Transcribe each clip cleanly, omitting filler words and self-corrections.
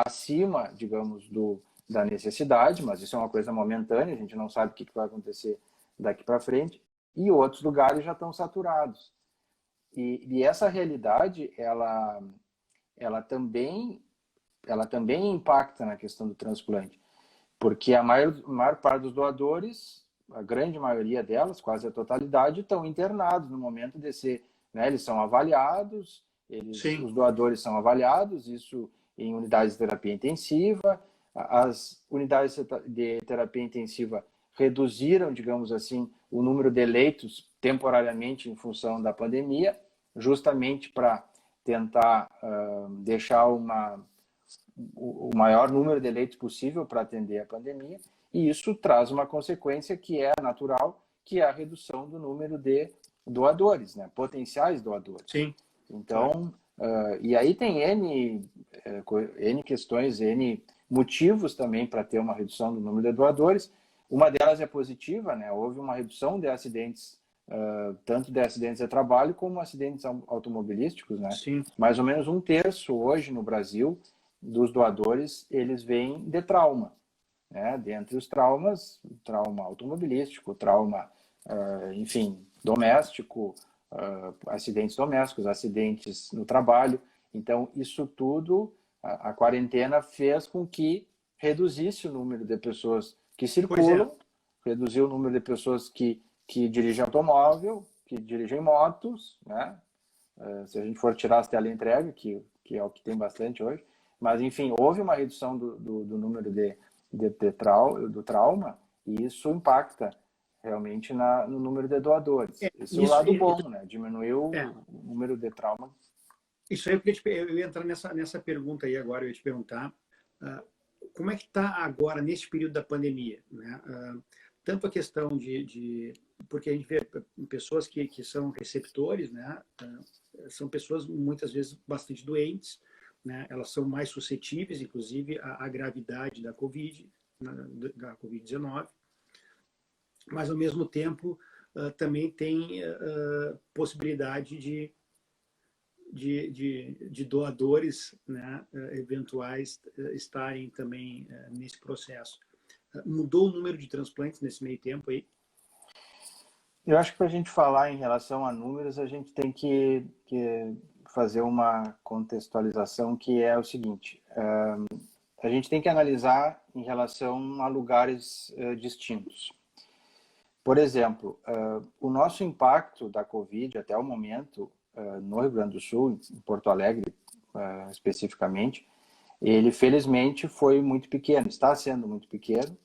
acima, digamos, da necessidade, mas isso é uma coisa momentânea, a gente não sabe o que vai acontecer daqui para frente, e outros lugares já estão saturados. E essa realidade, ela também impacta na questão do transplante, porque a maior parte dos doadores, a grande maioria delas, quase a totalidade, estão internados no momento de ser, né, eles são avaliados, os doadores são avaliados, isso em unidades de terapia intensiva. As unidades de terapia intensiva reduziram, digamos assim, o número de leitos temporariamente em função da pandemia, justamente para tentar deixar o maior número de leitos possível para atender a pandemia, e isso traz uma consequência que é natural, que é a redução do número de doadores, né, potenciais doadores. Sim. Então, e aí tem N questões, N motivos também para ter uma redução do número de doadores. Uma delas é positiva, né? Houve uma redução de acidentes, tanto de acidentes de trabalho como acidentes automobilísticos, né? Sim. Mais ou menos 1/3 hoje no Brasil dos doadores, eles vêm de trauma, né? Dentre os traumas, trauma automobilístico, trauma, enfim, doméstico, acidentes domésticos, acidentes no trabalho. Então, isso tudo, a quarentena fez com que reduzisse o número de pessoas que circulam, reduziu o número de pessoas que dirigem automóvel, que dirigem motos, né? Se a gente for tirar as teleentrega, que é o que tem bastante hoje, mas, enfim, houve uma redução do número do trauma, e isso impacta realmente no número de doadores. Esse é o lado bom, né? Diminuiu o número de trauma. Isso aí, porque eu ia entrar nessa pergunta aí agora, eu ia te perguntar como é que está agora, nesse período da pandemia, né? Tanto a questão porque a gente vê pessoas que são receptores, né? São pessoas muitas vezes bastante doentes, né? Elas são mais suscetíveis, inclusive, à gravidade da Covid-19, mas ao mesmo tempo também tem possibilidade de doadores, né, eventuais estarem também nesse processo. Mudou o número de transplantes nesse meio tempo aí? Eu acho que para a gente falar em relação a números, a gente tem que fazer uma contextualização, que é o seguinte: a gente tem que analisar em relação a lugares distintos. Por exemplo, o nosso impacto da Covid até o momento, no Rio Grande do Sul, em Porto Alegre especificamente, ele felizmente foi muito pequeno, está sendo muito pequeno,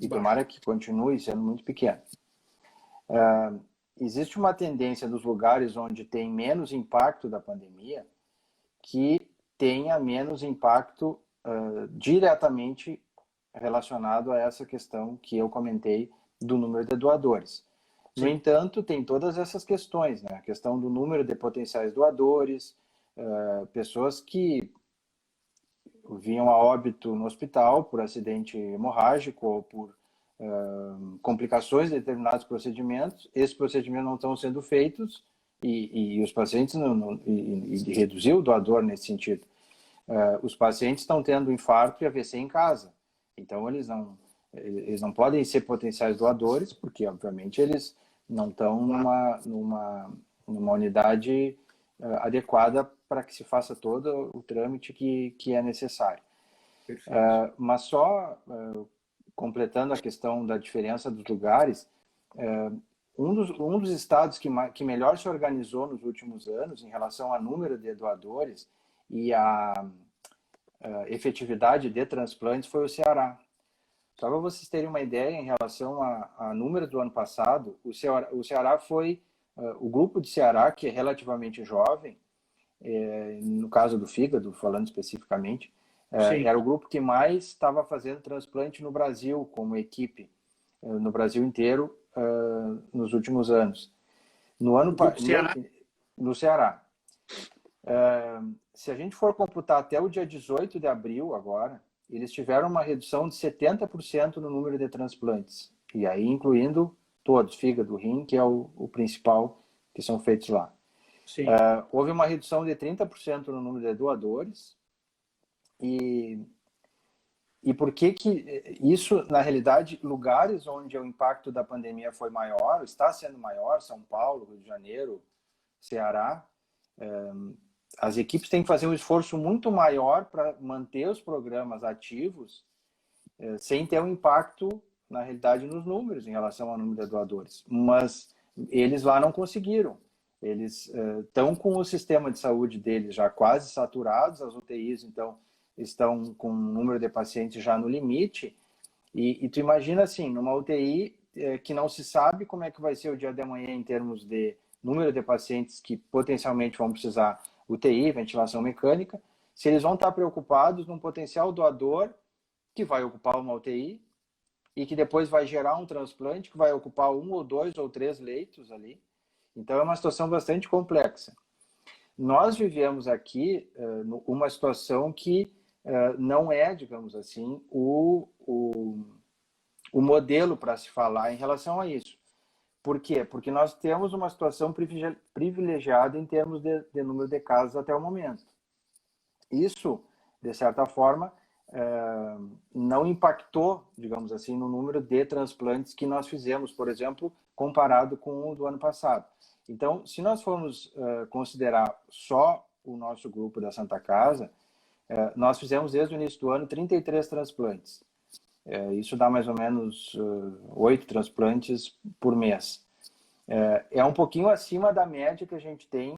e tomara que continue sendo muito pequeno. Existe uma tendência dos lugares onde tem menos impacto da pandemia que tenha menos impacto diretamente relacionado a essa questão que eu comentei do número de doadores. No entanto, tem todas essas questões, né? A questão do número de potenciais doadores, pessoas que vinham a óbito no hospital por acidente hemorrágico ou por complicações de determinados procedimentos. Esses procedimentos não estão sendo feitos e os pacientes e reduziu o doador nesse sentido. Os pacientes estão tendo infarto e AVC em casa, então eles não podem ser potenciais doadores, porque obviamente eles não estão numa unidade adequada para que se faça todo o trâmite que é necessário. Mas só completando a questão da diferença dos lugares, um dos estados que melhor se organizou nos últimos anos em relação ao número de doadores e a efetividade de transplantes foi o Ceará. Só para vocês terem uma ideia em relação a número do ano passado, o Ceará foi o grupo de Ceará, que é relativamente jovem, no caso do fígado, falando especificamente, era o grupo que mais estava fazendo transplante no Brasil, como equipe, no Brasil inteiro, nos últimos anos. No Ceará. Se a gente for computar até o dia 18 de abril agora, eles tiveram uma redução de 70% no número de transplantes. E aí incluindo todos, fígado, rim, que é o principal, que são feitos lá. Houve uma redução de 30% no número de doadores e E por que que isso, na realidade, lugares onde o impacto da pandemia foi maior, está sendo maior, São Paulo, Rio de Janeiro, Ceará, as equipes têm que fazer um esforço muito maior para manter os programas ativos, sem ter um impacto, na realidade, nos números, em relação ao número de doadores. Mas eles lá não conseguiram. Eles estão com o sistema de saúde deles já quase saturados, as UTIs, então, estão com o número de pacientes já no limite. E tu imagina, assim, numa UTI que não se sabe como é que vai ser o dia de amanhã em termos de número de pacientes que potencialmente vão precisar UTI, ventilação mecânica, se eles vão estar preocupados num potencial doador que vai ocupar uma UTI e que depois vai gerar um transplante que vai ocupar 1 ou 2 ou 3 leitos ali. Então é uma situação bastante complexa. Nós vivemos aqui uma situação que não é, digamos assim, o modelo para se falar em relação a isso. Por quê? Porque nós temos uma situação privilegiada em termos de número de casos até o momento. Isso, de certa forma, não impactou, digamos assim, no número de transplantes que nós fizemos, por exemplo, comparado com o do ano passado. Então, se nós formos considerar só o nosso grupo da Santa Casa, nós fizemos desde o início do ano 33 transplantes. Isso dá mais ou menos 8 transplantes por mês. É um pouquinho acima da média que a gente tem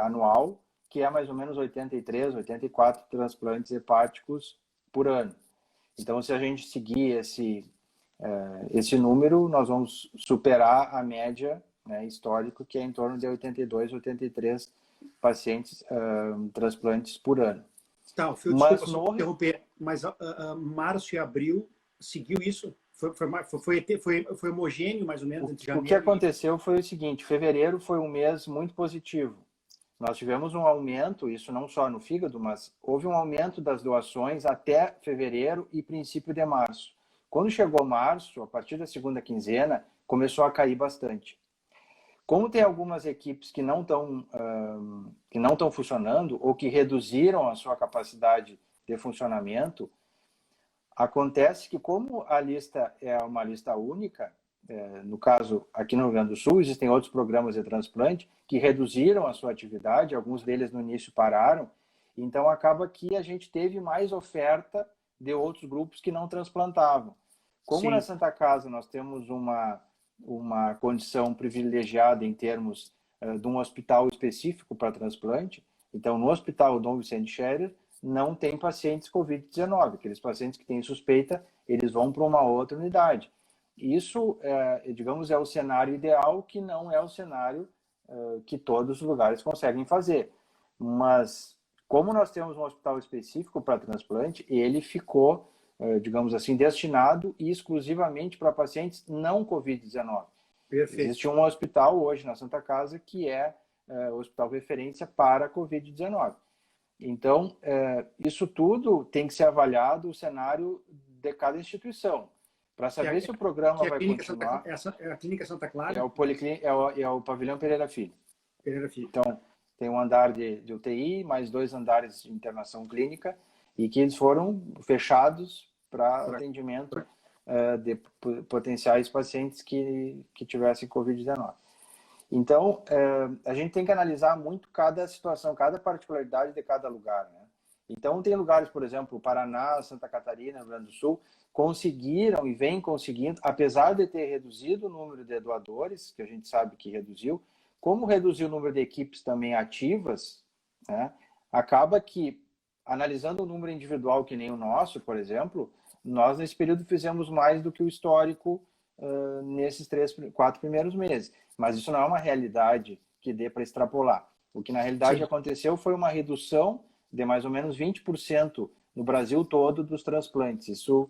anual, que é mais ou menos 83, 84 transplantes hepáticos por ano. Então, se a gente seguir esse número, nós vamos superar a média, né, histórico, que é em torno de 82, 83 pacientes transplantes por ano. Tá, desculpa só interromper, mas março e abril seguiu isso? Foi homogêneo, mais ou menos, entre janeiro o que aconteceu foi o seguinte: fevereiro foi um mês muito positivo. Nós tivemos um aumento, isso não só no fígado, mas houve um aumento das doações até fevereiro e princípio de março. Quando chegou março, a partir da segunda quinzena, começou a cair bastante. Como tem algumas equipes que não estão funcionando ou que reduziram a sua capacidade de funcionamento, acontece que, como a lista é uma lista única, no caso, aqui no Rio Grande do Sul, existem outros programas de transplante que reduziram a sua atividade, alguns deles no início pararam, então acaba que a gente teve mais oferta de outros grupos que não transplantavam. Como Sim. Na Santa Casa nós temos uma condição privilegiada em termos de um hospital específico para transplante, então no Hospital Dom Vicente Scherer não tem pacientes Covid-19, aqueles pacientes que têm suspeita, eles vão para uma outra unidade. Isso, digamos, é o cenário ideal, que não é o cenário que todos os lugares conseguem fazer. Mas, como nós temos um hospital específico para transplante, ele ficou, digamos assim, destinado exclusivamente para pacientes não Covid-19. Perfeito. Existe um hospital hoje na Santa Casa que é o hospital referência para Covid-19. Então, isso tudo tem que ser avaliado o cenário de cada instituição. Para saber se o programa vai continuar... É a Clínica Santa Clara? É o Pavilhão Pereira Filho. Pereira Filho. Então, tem um andar de UTI, mais 2 andares de internação clínica, e que eles foram fechados para atendimento de potenciais pacientes que tivessem Covid-19. Então, a gente tem que analisar muito cada situação, cada particularidade de cada lugar, né? Então, tem lugares, por exemplo, Paraná, Santa Catarina, Rio Grande do Sul, conseguiram e vêm conseguindo, apesar de ter reduzido o número de doadores, que a gente sabe que reduziu, como reduziu o número de equipes também ativas, né, acaba que, analisando o número individual que nem o nosso, por exemplo, nós nesse período fizemos mais do que o histórico nesses 4 primeiros meses. Mas isso não é uma realidade que dê para extrapolar. O que na realidade Sim. aconteceu foi uma redução de mais ou menos 20% no Brasil todo dos transplantes. Isso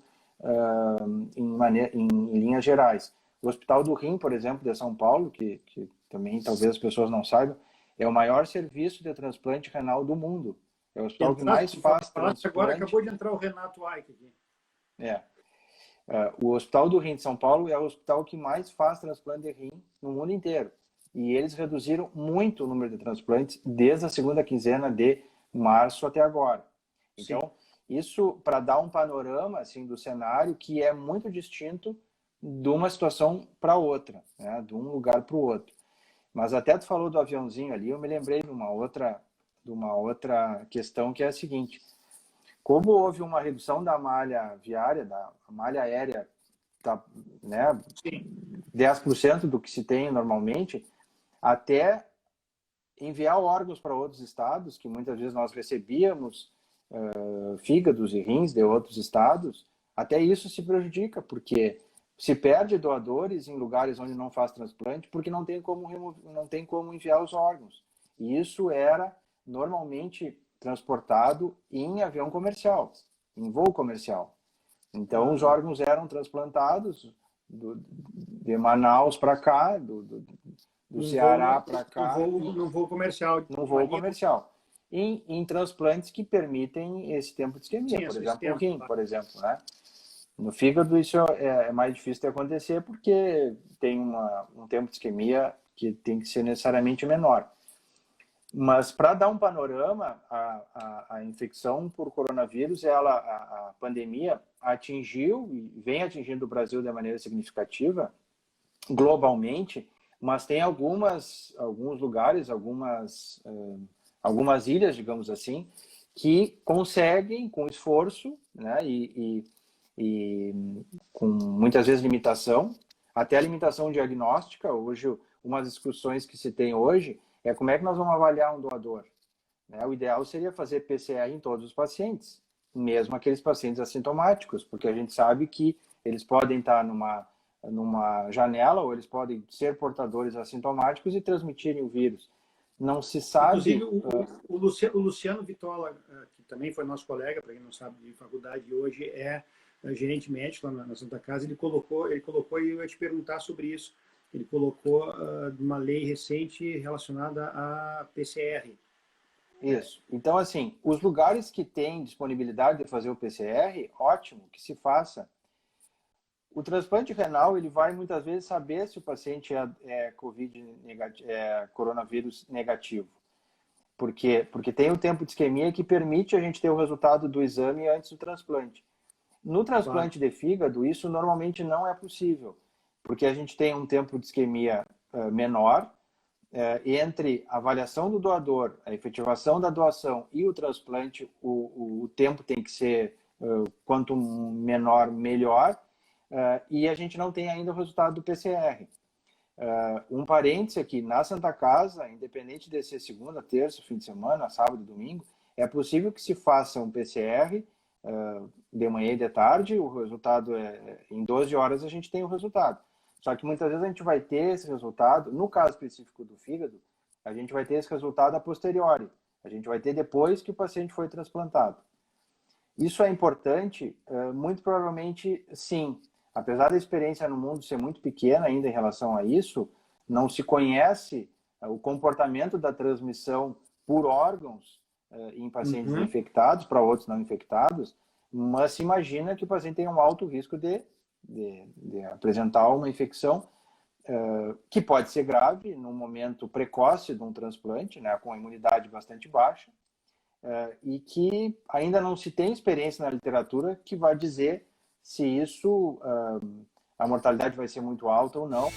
em linhas gerais. O Hospital do Rim, por exemplo, de São Paulo, que também talvez as pessoas não saibam, é o maior serviço de transplante renal do mundo. É o hospital que mais faz transplante. Agora acabou de entrar o Renato Aik aqui. O Hospital do Rim de São Paulo é o hospital que mais faz transplante de rim no mundo inteiro. E eles reduziram muito o número de transplantes desde a segunda quinzena de março até agora. Então, Isso para dar um panorama assim do cenário que é muito distinto de uma situação para outra, né? De um lugar para o outro. Mas até tu falou do aviãozinho ali, eu me lembrei de uma outra questão que é a seguinte: como houve uma redução da malha viária, da malha aérea, tá, né, 10% do que se tem normalmente, até enviar órgãos para outros estados, que muitas vezes nós recebíamos fígados e rins de outros estados, até isso se prejudica, porque se perde doadores em lugares onde não faz transplante, porque não tem como enviar os órgãos. E isso era normalmente transportado em avião comercial, em voo comercial. Então, os órgãos eram transplantados de Manaus para cá, do Ceará para cá. Num voo comercial. Num voo comercial. Em transplantes que permitem esse tempo de isquemia, por exemplo, o rim, por exemplo, né? No fígado isso é mais difícil de acontecer porque tem um tempo de isquemia que tem que ser necessariamente menor. Mas para dar um panorama, a infecção por coronavírus, a pandemia atingiu e vem atingindo o Brasil de maneira significativa globalmente, mas tem alguns lugares, algumas ilhas, digamos assim, que conseguem, com esforço, né, e com muitas vezes limitação, até a limitação diagnóstica. Hoje, uma das discussões que se tem hoje é como é que nós vamos avaliar um doador. Né? O ideal seria fazer PCR em todos os pacientes, mesmo aqueles pacientes assintomáticos, porque a gente sabe que eles podem estar numa janela ou eles podem ser portadores assintomáticos e transmitirem o vírus. Não se sabe... Inclusive, o Luciano Vitola, que também foi nosso colega, para quem não sabe, de faculdade, hoje é gerente médico lá na Santa Casa, ele colocou, e eu ia te perguntar sobre isso, ele colocou uma lei recente relacionada à PCR. Isso. Então, assim, os lugares que têm disponibilidade de fazer o PCR, ótimo, que se faça. O transplante renal, ele vai muitas vezes saber se o paciente é coronavírus negativo. Porque tem o tempo de isquemia que permite a gente ter o resultado do exame antes do transplante. No transplante de fígado, isso normalmente não é possível, porque a gente tem um tempo de isquemia menor, entre a avaliação do doador, a efetivação da doação e o transplante, o tempo tem que ser quanto menor, melhor, e a gente não tem ainda o resultado do PCR. Um parêntese aqui, na Santa Casa, independente de ser segunda, terça, fim de semana, sábado, domingo, é possível que se faça um PCR de manhã e de tarde, o resultado em 12 horas a gente tem o resultado. Só que muitas vezes a gente vai ter esse resultado, no caso específico do fígado, a gente vai ter esse resultado a posteriori. A gente vai ter depois que o paciente foi transplantado. Isso é importante? Muito provavelmente sim. Apesar da experiência no mundo ser muito pequena ainda em relação a isso, não se conhece o comportamento da transmissão por órgãos em pacientes infectados para outros não infectados, mas se imagina que o paciente tem um alto risco de apresentar uma infecção que pode ser grave no momento precoce de um transplante, né, com a imunidade bastante baixa, e que ainda não se tem experiência na literatura que vai dizer se isso, a mortalidade vai ser muito alta ou não.